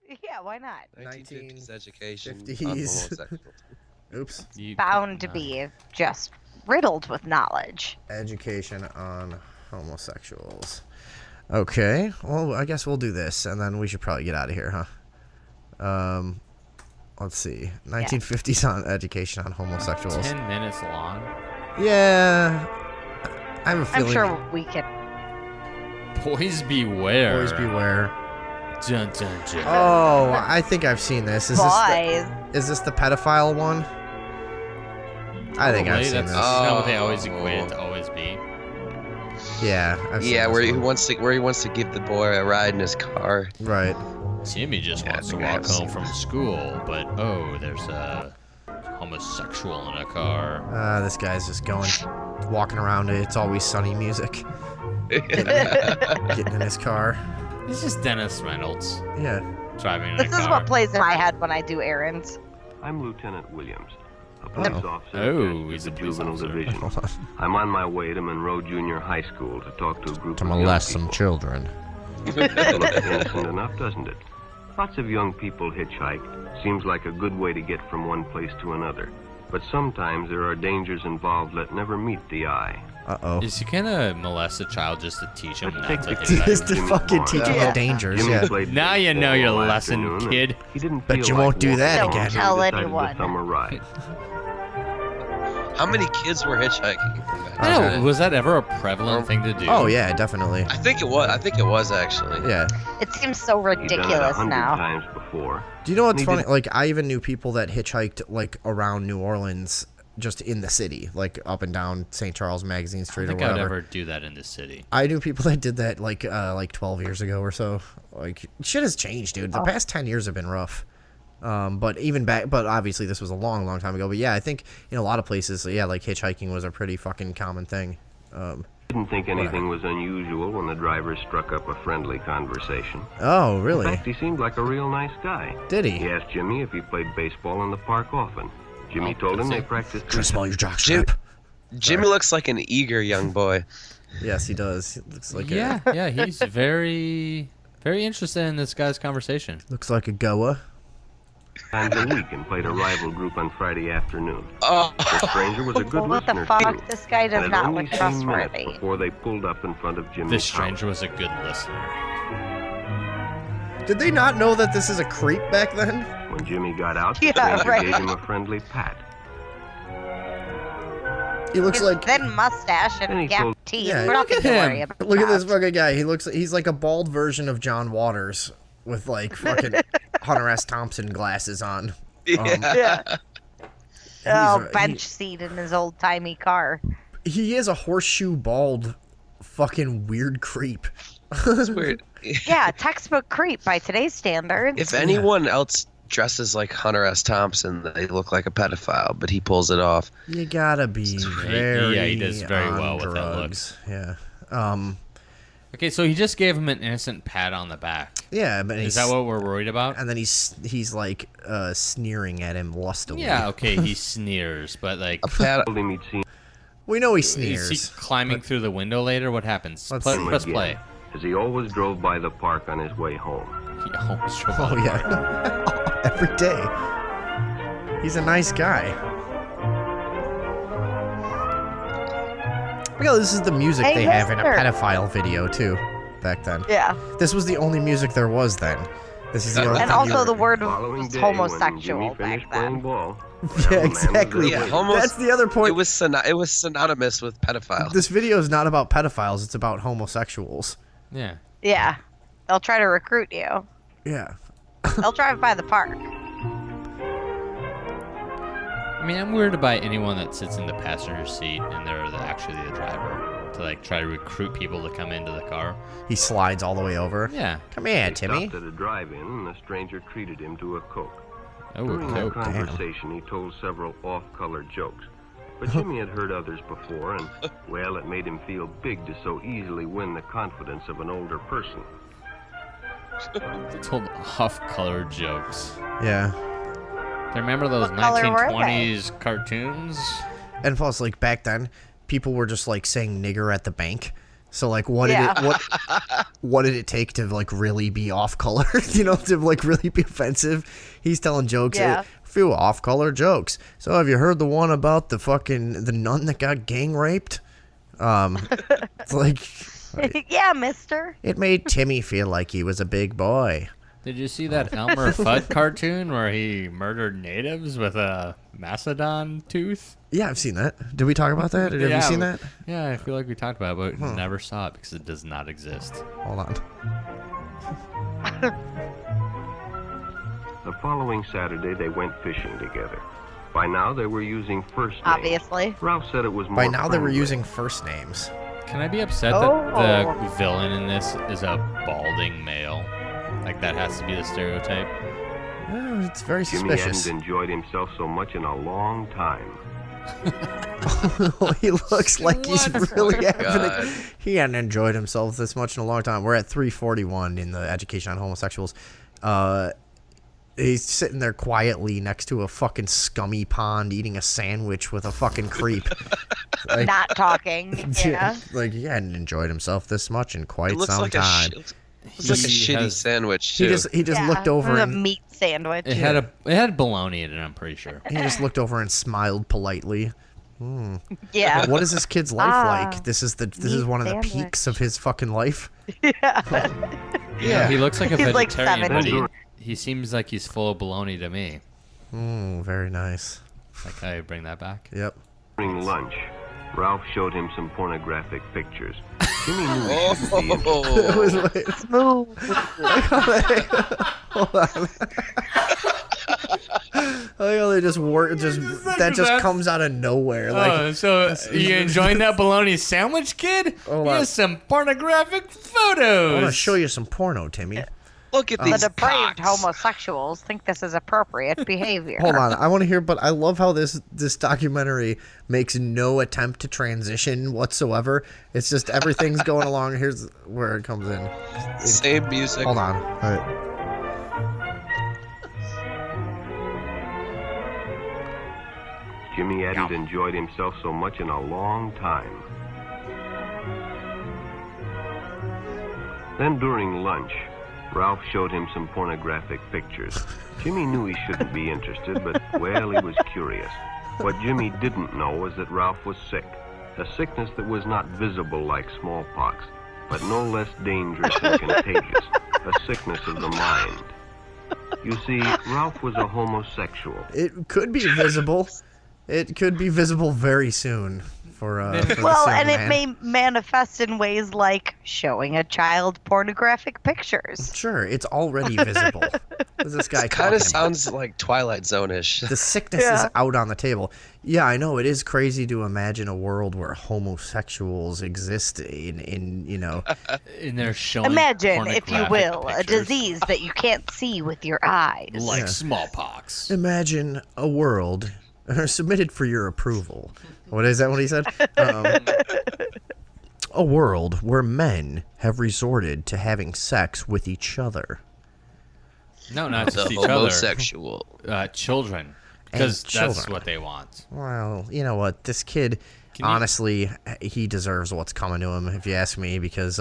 Yeah, why not? 1950s education 50s. on homosexuals. Oops. Bound to be just riddled with knowledge. Education on homosexuals. Okay, well, I guess we'll do this, and then we should probably get out of here, huh? Let's see. 1950s on education on homosexuals. 10 minutes long. Yeah. I have a feeling. I'm sure we can. Boys beware. Boys beware. Dun, dun, dun. Oh, I think I've seen this. Is Boys. Is this the pedophile one? I think I've seen That's this. not what they always equate it to always be. Yeah. I've seen Yeah, this where he one. wants to give the boy a ride in his car. Right. Jimmy just wants to walk home from school, but oh, there's a homosexual in a car. This guy's just walking around. It's always sunny music. Getting in his car. It's just Dennis Reynolds Yeah. driving in This a is car. what plays in my head when I do errands. I'm Lieutenant Williams, a police officer Oh, at he's the a police Juvenile officer. Division. Hold on. I'm on my way to Monroe Junior High School to talk to a group To of young molest some people. children. That looks innocent enough, doesn't it? Lots of young people hitchhike. Seems like a good way to get from one place to another. But sometimes there are dangers involved that never meet the eye. Uh-oh. Is he gonna molest a child just to teach him Let's not take to the hitchhike? Just to Jimmy fucking Barnes. teach him Yeah. the dangers, Jimmy yeah. played Now you know your baseball all lesson, afternoon, and kid. He didn't Bet feel you like won't do walking that home, again. so he Tell decided anyone. to thumb a ride. How many kids were hitchhiking? I know. Was that ever a prevalent thing to do? Oh, yeah, definitely. I think it was actually. Yeah. It seems so He's done it ridiculous 100 now. times before. Do you know what's He funny? did- Like, I even knew people that hitchhiked, like, around New Orleans, just in the city, like, up and down St. Charles Magazine I Street don't or think I'd whatever. ever do that in this city. I knew people that did that, like 12 years ago or so. Like, shit has changed, dude. The past 10 years have been rough. But obviously this was a long, long time ago. But yeah, I think in a lot of places, yeah, like hitchhiking was a pretty fucking common thing. Didn't think anything was unusual when the driver struck up a friendly conversation. Oh, In really? fact, he seemed like a real nice guy. Did He he? asked Jimmy if he played baseball in the park often. Jimmy Oh, told him does they he? practiced. Can I smell your Jim, jockstrap? Jimmy looks like an eager young boy. Yes, he does. He looks like Yeah, yeah, he's very, very interested in this guy's conversation. looks like a goa. times a week and played a rival group on Friday afternoon. Oh, The stranger was a good What the listener fuck? too. This guy does and not only look 10 trustworthy. minutes before they pulled up in front of Jimmy's This stranger was a good listener. Did they not know that this is a creep back then? house. When Jimmy got out, the Yeah, stranger right. gave him a friendly pat. He looks His like thin mustache And he and gap told- teeth. Yeah, We're not look at gonna him. worry about Look at this that. fucking guy. He's like a bald version of John Waters with like fucking Hunter S. Thompson glasses on. Yeah. Oh, He's a- bench seat in his old timey car. He is a horseshoe bald fucking weird creep. that's weird. Yeah, textbook creep by today's standards. If anyone else dresses like Hunter S. Thompson, they look like a pedophile, but he pulls it off. You gotta be very Yeah, he does very on well with that look. drugs. Yeah. Okay, so he just gave him an innocent pat on the back. Yeah, but Is that what we're worried about? and then he's like sneering at him lustily. Yeah, okay, he sneers, but like, A pat. Told him he'd seen We know he is he sneers. climbing through the window later? What happens? Let's Press see. press again, play. as he always drove by the park on his way home. He almost drove Oh out of the park. yeah. Every day. He's a nice guy. Look how this is the music Hey, they have in a mister. pedophile video too, back then. Yeah. This was the only music there was then. This is the only And thing also you the were- word Following was day, when homosexual Jimmy back finished playing then. ball, Yeah, well, the man was exactly. there Yeah, waiting. homo- That's the other point. It was synonymous with pedophile. This video is not about pedophiles, it's about homosexuals. Yeah. Yeah. They'll try to recruit you. Yeah. They'll drive by the park. I mean, I'm weirded by anyone that sits in the passenger seat and they're actually the driver to like try to recruit people to come into the car. He slides all the way over. Yeah. Come here, They Timmy. stopped at a drive-in, and the stranger treated him to a Coke. Oh, During their Coke. conversation, he told several off-color jokes. But Jimmy had heard others before, and, well, it made him feel big to so easily win the confidence of an older person. They told off-color jokes. Yeah. Do you remember those What color were 1920s cartoons? And plus, like back then, people were just like saying nigger at the bank. So like, what did what did it take to like really be off color? You know, to like really be offensive. He's telling jokes. Yeah. A few off color jokes. So have you heard the one about the nun that got gang raped? It's like, Yeah, mister. it made Timmy feel like he was a big boy. Did you see that Elmer Fudd cartoon where he murdered natives with a mastodon tooth? Yeah, I've seen that. Did we talk about that? Have you seen that? Yeah, I feel like we talked about it, but never saw it because it does not exist. Hold on. The following Saturday, they went fishing together. By now, they were using first names. Obviously. Ralph said it was more By now they were friendly. using first names. Can I be upset that the villain in this is a balding male? Like, that has to be the stereotype? Oh, it's very Jimmy suspicious. hadn't enjoyed himself so much in a long time. He looks like he's really my having God. he hadn't enjoyed himself this much in a long time. We're at 341 in the education on homosexuals. He's sitting there quietly next to a fucking scummy pond eating a sandwich with a fucking creep. Like, Not talking. Yeah. like he hadn't enjoyed himself this much in quite It looks some like time. Looks like a He shitty has- sandwich He too. just Yeah, looked over a and meat sandwich. It had bologna in it, I'm pretty sure. he just looked over and smiled politely. Yeah. What is this kid's life like? This is meat one of the sandwich. peaks of his fucking life. Yeah, he looks like a He's like vegetarian, but 70. he seems like he's full of bologna to me. Very nice. Like, I bring that back. Yep. During lunch, Ralph showed him some pornographic pictures. Jimmy knew he shouldn't be interested. It was like, Smooth. hold on. Oh, they just work. That just comes out of nowhere. Like, so you enjoying that bologna sandwich, kid? Hold on. Here's some pornographic I photos. want to show you some porno, Timmy. Look at The these depraved cocks. homosexuals think this is appropriate behavior. Hold on, I want to hear. But I love how this documentary makes no attempt to transition whatsoever. It's just everything's going along. Here's where it comes in. Same music. Hold on. All right. Jimmy hadn't enjoyed himself so much in a long time. Then during lunch, Ralph showed him some pornographic pictures. Jimmy knew he shouldn't be interested, but, well, he was curious. What Jimmy didn't know was that Ralph was sick. A sickness that was not visible like smallpox, but no less dangerous and contagious. A sickness of the mind. You see, Ralph was a homosexual. It could be visible. It could be visible very soon for this Well, young and it man. may manifest in ways like showing a child pornographic pictures. Sure, it's already visible. What is this guy Kind talking of about? sounds like Twilight Zone-ish. The sickness is out on the table. Yeah, I know. It is crazy to imagine a world where homosexuals exist in you know. And they're showing Imagine, if you pornographic will, a pictures. disease that you can't see with your eyes. Like Yeah. smallpox. Imagine a world submitted for your approval. What is that? What he said? A world where men have resorted to having sex with each other. No, not The just each other. homosexual. Children. Because that's children. what they want. Well, you know what? This kid, Can you- honestly, he deserves what's coming to him, if you ask me, because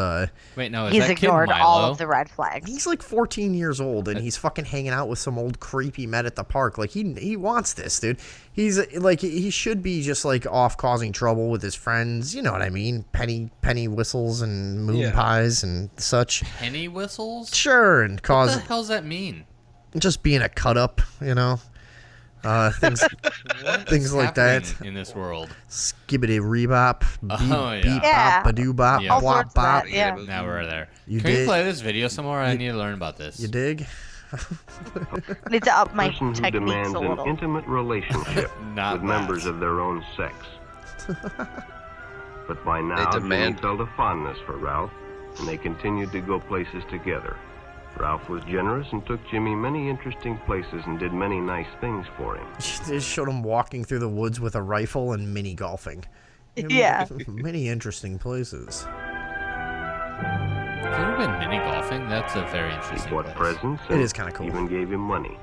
Wait, no, is He's that ignored kid all Milo? of the red flags. he's like 14 years old and he's fucking hanging out with some old creep he met at the park. Like, he wants this, dude. He's like, he should be just like off causing trouble with his friends. You know what I mean? Penny whistles and moon pies and such. Penny whistles? Sure, and What cause the hell's that mean? just being a cut up, you know. Things things like that. Happening in this world. Skibbity rebop, beep, Oh, yeah. beep Yeah. bop, badoo bop, Yeah. All wop sorts of bop. that, yeah. Now we're there. You Can we dig? play this video somewhere? I need to learn about this. You dig? I need to up my Person who techniques demands a an little. intimate relationship Not with members that. of their own sex. But by now, Jimmy demand- felt a fondness for Ralph, and they continued to go places together. Ralph was generous and took Jimmy many interesting places and did many nice things for him. Just showed him walking through the woods with a rifle and mini golfing. Yeah. Many interesting places. Have you ever been mini golfing? That's a very He interesting bought place. presents It and is kinda cool. even gave him money.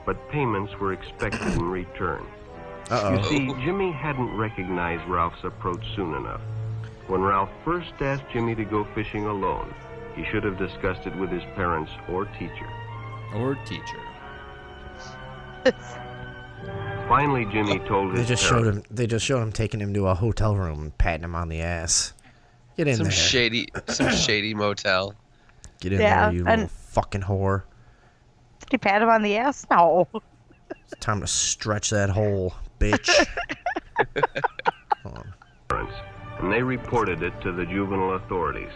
But payments were expected in return. Uh-oh. You see, Jimmy hadn't recognized Ralph's approach soon enough. When Ralph first asked Jimmy to go fishing alone, he should have discussed it with his parents or teacher. Or teacher. Finally, Jimmy told his parents. They just showed him taking him to a hotel room and patting him on the ass. Get in Some there. shady motel. Get in Yeah, there, you and- little fucking whore. Did he pat him on the ass? No. It's time to stretch that hole, bitch. Hold on. Parents, and they reported it to the juvenile authorities.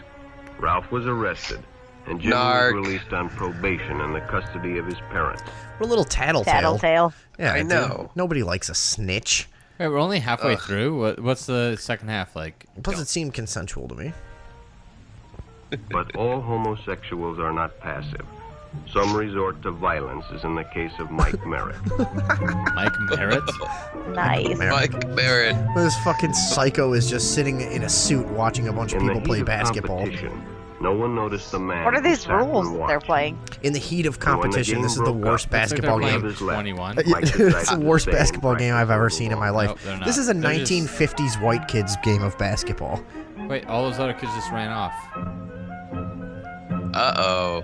Ralph was arrested, and Jimmy Narc. was released on probation in the custody of his parents. We're a little tattletale. Tattletale. Yeah, I dude. know. Nobody likes a snitch. Wait, we're only halfway Ugh. through. What's the second half like? Plus, it seemed consensual to me. But all homosexuals are not passive. Some resort to violence, as in the case of Mike Merritt. Mike Merritt? Nice. Mike Barrett. This fucking psycho is just sitting in a suit watching a bunch of In the people heat play of basketball. competition, no one noticed the man. What are who these sat and rules that they're watched. playing? In the heat of when the competition, game this is the broke worst up, basketball They're game. Others playing left. 21. Mike It's decided the to worst stay and basketball game I've ever practice seen in my a life. Nope, they're not. This is a They're just- 1950s white kids game of basketball. Wait, all those other kids just ran off. Uh-oh.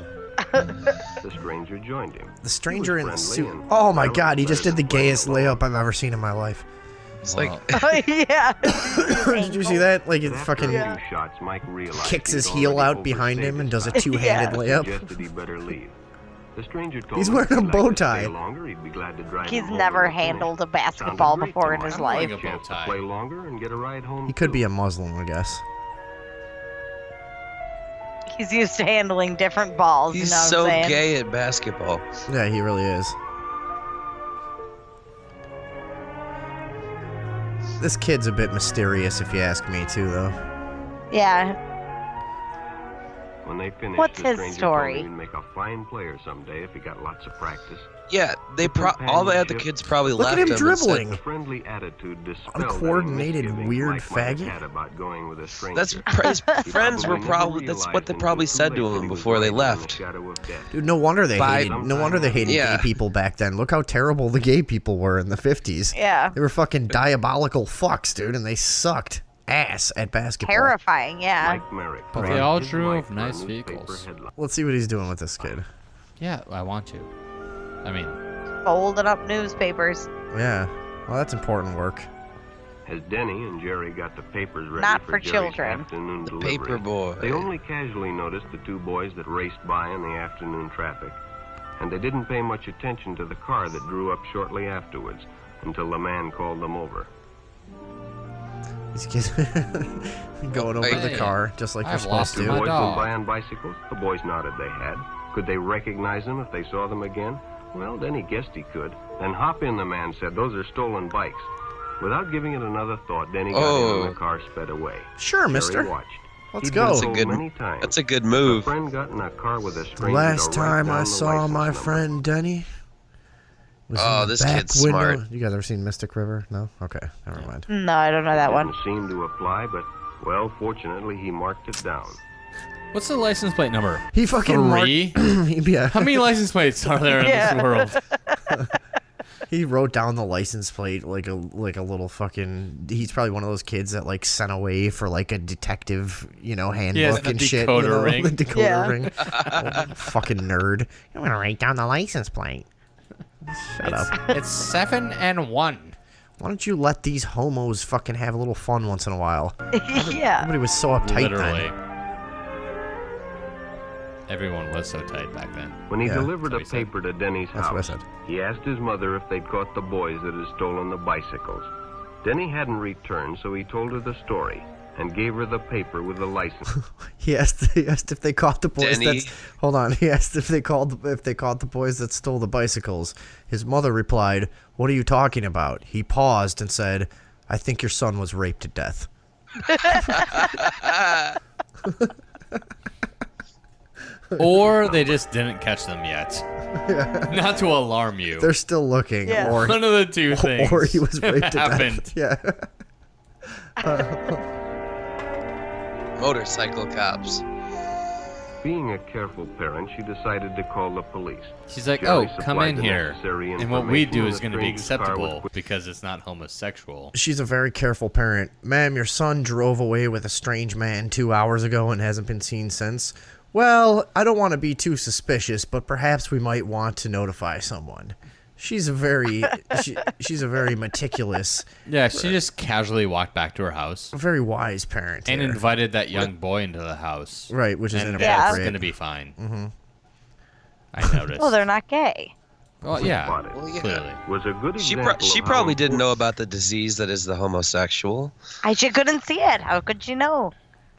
The stranger joined him. The stranger in the friendly suit. and Oh my Ralph god, he just did the started playing gayest along. layup I've ever seen in my life. It's Well, like Yeah. Did you see that? Like, it After fucking a few shots, Mike realized kicks he'd his heel already out behind overstayed him and his does a time. two-handed layup. Suggested he better leave. The stranger told He's him wearing if a he'd bow like to stay tie. longer, he'd be glad to drive He's him home never when they finished. handled a Sounded basketball great before to in Mike. his like life. a bow Chance to tie. play longer and get a ride home. He could too. be a Muslim, I guess. He's used to handling different balls. he's you know what so I'm saying? gay at basketball. Yeah, he really is. This kid's a bit mysterious, if you ask me, too, though. Yeah. When they finished, What's the his stranger story? told him he'd make a fine player someday if he got lots of practice. Yeah, they all the other kids probably Look left at him him and said, dribbling. The friendly attitude dispelled Uncoordinated, any misgivings weird Mike might have faggot. had about going with a stranger. That's his He friends were never probably that's realized what they until probably too said late to that him he was before they riding in the left. shadow of death. Dude, no wonder they By- hated Yeah. gay people back then. Look how terrible the gay people were in the 50s. Yeah. They were fucking diabolical fucks, dude, and they sucked ass at basketball. Terrifying, yeah. Mike Merrick. But played they all his drove life for a nice newspaper vehicles. headline. Let's see what he's doing with this kid. Yeah, I want to. I mean, Folding up newspapers. Yeah. Well, that's important work. As Denny and Jerry got the papers ready Not for for Jerry's children. afternoon The delivery, paper boy. they only casually noticed the two boys that raced by in the afternoon traffic, and they didn't pay much attention to the car that drew up shortly afterwards until the man called them over. These kids going over the Hey. car, just like you're I've supposed lost The to. my boys dog. went by on bicycles. The boys nodded they had. Could they recognize them if they saw them again? Well, Denny guessed he could. Then hop in, the man said. Those are stolen bikes. Without giving it another thought, Denny got in Oh. and the car sped away. Sure, Jerry mister. watched. Let's He'd been go. That's a told good- many times. That's a good A move. friend got in a car with a stranger Last to write time down I the saw license my number. friend Denny was Oh, in the this back kid's window. smart. You guys ever seen Mystic River? No? Okay, never mind. No, I don't know that one. Didn't seem to apply, but, well, fortunately, he marked it down. what's the license plate number? He fucking Three? yeah. How many license plates are there in Yeah. this world? He wrote down the license plate like a little fucking. He's probably one of those kids that like sent away for like a detective, handbook the and shit. decoder ring. The decoder Yeah. ring. Oh, fucking nerd. I'm gonna write down the license plate. Shut up. It's 7 and 1. Why don't you let these homos fucking have a little fun once in a while? Yeah. Everybody was so uptight Literally. then. Everyone was so tight back then. When he Yeah. delivered That's a what he said. paper to Denny's That's what I house, said. he asked his mother if they'd caught the boys that had stolen the bicycles. Denny hadn't returned, so he told her the story and gave her the paper with the license. He asked if they caught the boys. Denny. Hold on. He asked if they caught the boys that stole the bicycles. His mother replied, "What are you talking about?" He paused and said, "I think your son was raped to death." Or they just didn't catch them yet. Not to alarm you. They're still looking, Yeah. or One of the two things. or he was raped to happened. death. Yeah. Motorcycle cops. Being a careful parent, she decided to call the police. She's like, Jerry oh, come supplied in the here. necessary And what we do information, is and going the to be stranger's car was acceptable quick- because it's not homosexual. She's a very careful parent. Ma'am, your son drove away with a strange man 2 hours ago and hasn't been seen since. Well, I don't want to be too suspicious, but perhaps we might want to notify someone. She's a very, she's a very meticulous, Yeah, she just casually walked back to her house very wise parent. and here. invited that young boy into the house. Right, which is And inappropriate. that's going to be fine. Mm-hmm. I noticed. Well, they're not gay. Well, yeah, Spotted. Well, yeah. clearly. Was a good She example of how probably didn't know important about the disease that is the homosexual. She couldn't see it. How could she know?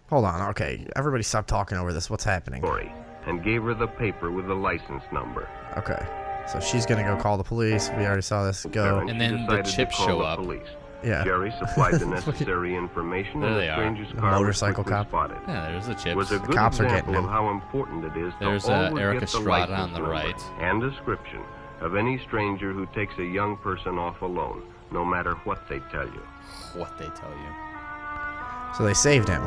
Hold on, okay. Everybody stop talking over this. What's happening? story, and gave her the paper with the license number. Okay. So she's going to go call the police. We already saw this go. Parents And then the decided to chips call show the up. Police. Yeah. Jerry supplied the necessary information, There and they the are. stranger's The car was motorcycle quickly cop. spotted. Yeah, there's the It was chips. a good cops are example getting of him. how important it is There's to always Eric get the Estrada license on the number right. and description of any stranger who takes a young person off alone, no matter what they tell you. What they tell you. So they saved him.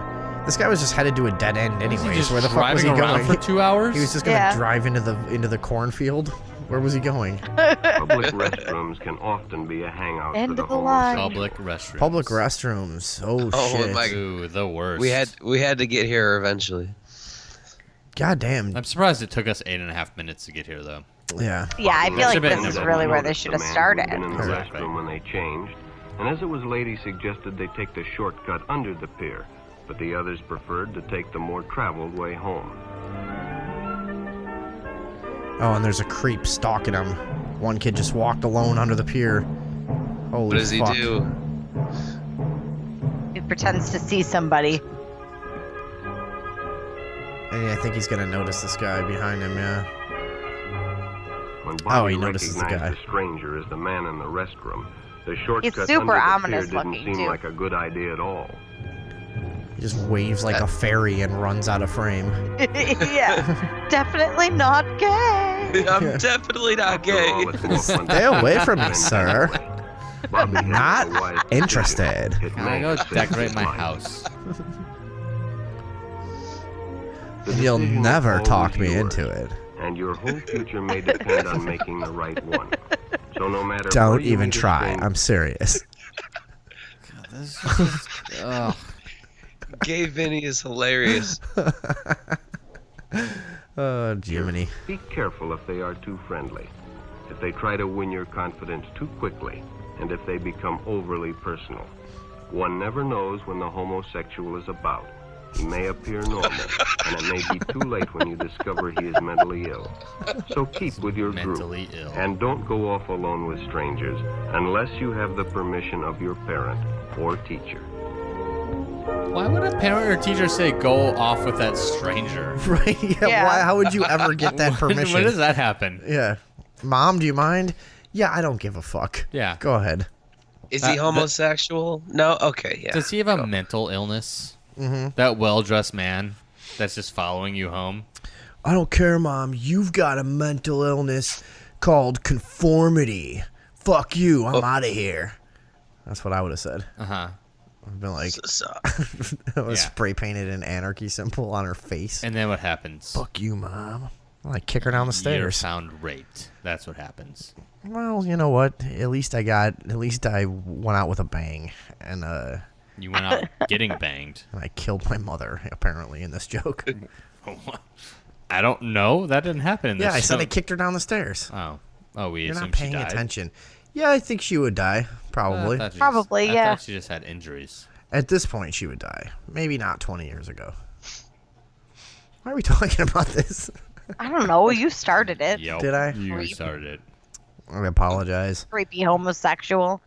This guy was just headed to a dead end Was anyways. he just Where the fuck was he driving around going? for 2 hours? He was just gonna Yeah. drive into the cornfield. Where was he going? Public restrooms can often be a hangout End for the of the line. homosexual. Public restrooms. Public restrooms. Oh, Oh, shit. my- Ooh, the worst. We had to get here eventually. God damn. I'm surprised it took us 8.5 minutes to get here, though. Yeah. Yeah, I feel like Should've been this is in the really where they Noticed should the have man started. who'd been in the Exactly. restroom when they changed, and as it was lady suggested they take the shortcut under the pier, but the others preferred to take the more traveled way home. Oh, and there's a creep stalking him. One kid just walked alone under the pier. Holy What does he fuck. do? He pretends to see somebody. And I think he's gonna notice this guy behind him, yeah. When Oh, Bobby he notices the recognized guy. the stranger as the man in the restroom, the shortcut super under the ominous pier didn't looking, seem too. like a good idea at all. He just waves like a fairy and runs out of frame. Yeah. Definitely not gay. I'm definitely not After gay. all, it's more fun to Stay away from me, than sir. anyway. Bobby had Not made a wise decision. interested. It Can I meant go to save decorate his my life. house? The And you'll decision was never always talk me yours, into it. And your whole future may depend on making the right one. So no matter where Don't you even meet a try. stranger- I'm serious. This is just, ugh. Gay Vinny is hilarious. Oh, Jiminy. Be careful if they are too friendly, if they try to win your confidence too quickly, and if they become overly personal. One never knows when the homosexual is about. He may appear normal, and it may be too late when you discover he is mentally ill. So keep with your Mentally group, ill. and don't go off alone with strangers unless you have the permission of your parent or teacher. Why would a parent or teacher say go off with that stranger? Right? Yeah. Yeah. Why, how would you ever get that permission? When does that happen? Yeah. Mom, do you mind? Yeah, I don't give a fuck. Yeah. Go ahead. Is he the- homosexual? No? Okay, yeah. Does he have a mental illness? Mm-hmm. That well-dressed man that's just following you home? I don't care, Mom. You've got a mental illness called conformity. Fuck you. I'm out of here. That's what I would have said. Uh-huh. I've been like, So- I was Yeah. spray painted an anarchy symbol on her face. And then what happens? Fuck you, Mom. I like kick her down the You're stairs. found raped. That's what happens. Well, you know what? At least I went out with a bang, and You went out getting banged. I killed my mother. Apparently, in this joke. I don't know. That didn't happen in this Yeah, I said I show. kicked her down the stairs. Oh. Oh, we You're assume not paying she died? attention. Yeah, I think she would die. Probably. I thought she Probably, just, yeah. I thought she just had injuries. At this point, she would die. Maybe not 20 years ago. Why are we talking about this? I don't know. You started it. Yep. Did I? You Creep. started it. I apologize. Creepy homosexual.